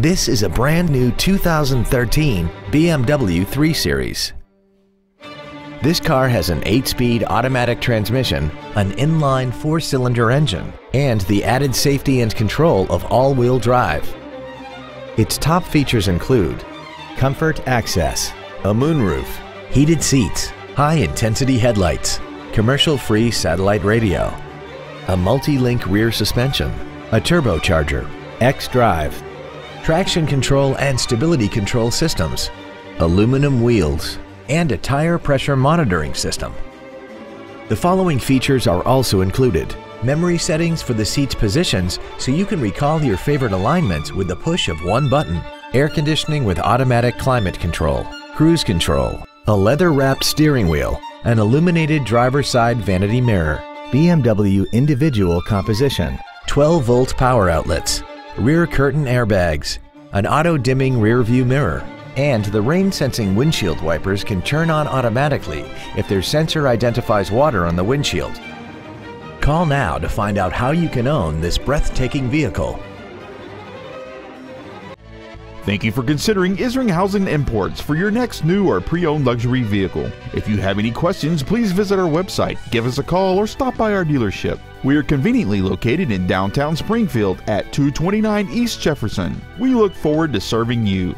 This is a brand new 2013 BMW 3 Series. This car has an 8-speed automatic transmission, an inline 4-cylinder engine, and the added safety and control of all-wheel drive. Its top features include comfort access, a moonroof, heated seats, high-intensity headlights, commercial-free satellite radio, a multi-link rear suspension, a turbocharger, xDrive, traction control and stability control systems, aluminum wheels, and a tire pressure monitoring system. The following features are also included: memory settings for the seat's positions so you can recall your favorite alignments with the push of one button, air conditioning with automatic climate control, cruise control, a leather-wrapped steering wheel, an illuminated driver's side vanity mirror, BMW individual composition, 12-volt power outlets, rear curtain airbags, an auto-dimming rear-view mirror, and the rain-sensing windshield wipers can turn on automatically if their sensor identifies water on the windshield. Call now to find out how you can own this breathtaking vehicle. Thank you for considering Isringhausen Imports for your next new or pre-owned luxury vehicle. If you have any questions, please visit our website, give us a call, or stop by our dealership. We are conveniently located in downtown Springfield at 229 East Jefferson. We look forward to serving you.